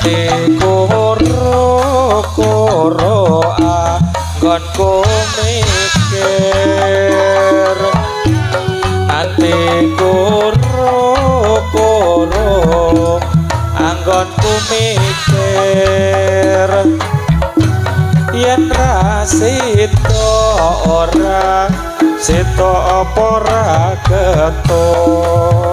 ati koro anggonku mikir ati koro anggonku mikir yen ra sida ora sida apa ora ketut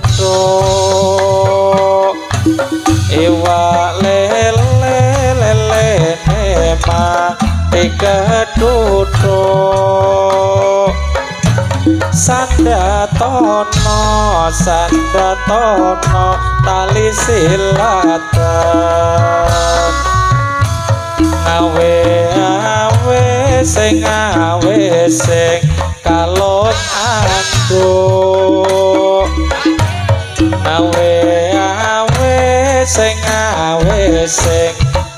keduduk iwak lele nema keduduk sandatono tali silatan awe sing kalut anduk awe sing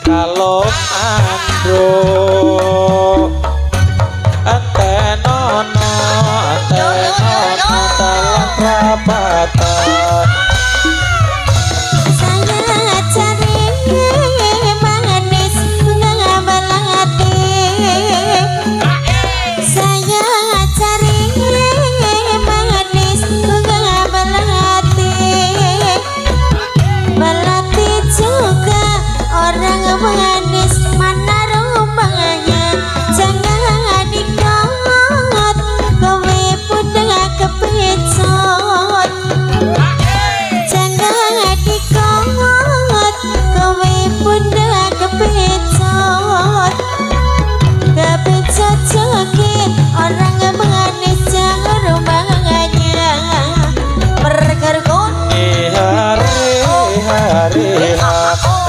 kalut anduk atenono talan prapatan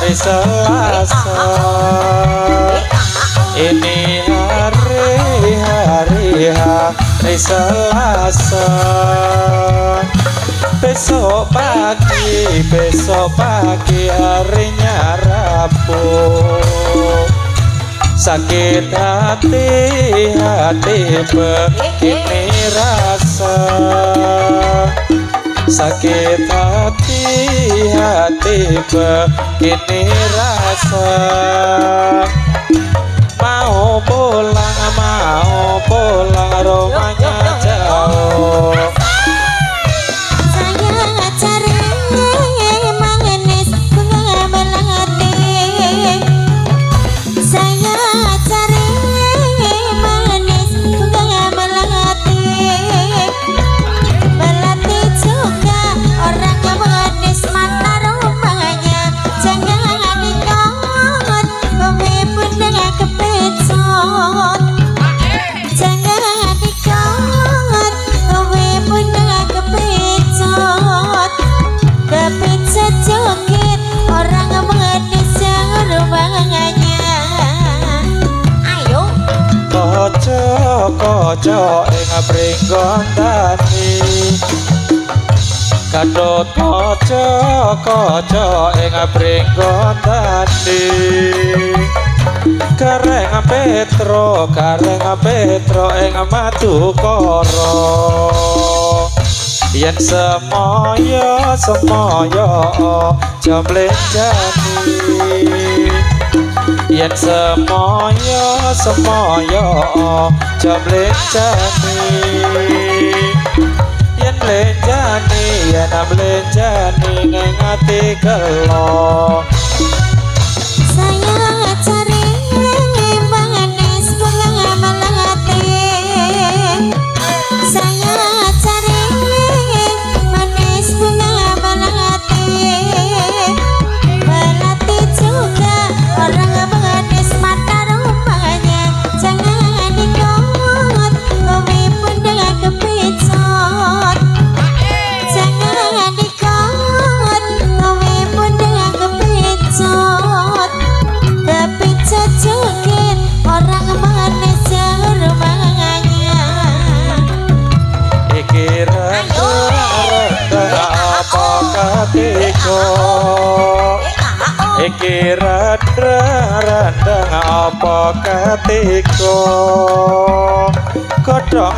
Selasa ini hari Selasa besok pagi harinya Rabu sakit hati begini rasa sakit hati begini rasa mau pulang rumahnya jauh Koco ing pringgon tani kadot koco ing pringgon tani kareng Petro ing Madukara yen semoyo jomlenjani yen semoyo jomlenjani yen lenjani yen am lenjani ning ati kelo tega iki rendang apa ketiga godhong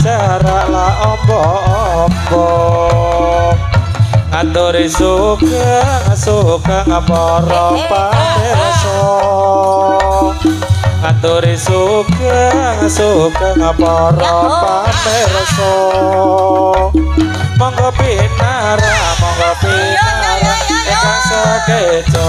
jarak la ombo-ombo ngaturi sugeng para pamirsa ngaturi sugeng para pamirsa monggo pinara ingkang sekeca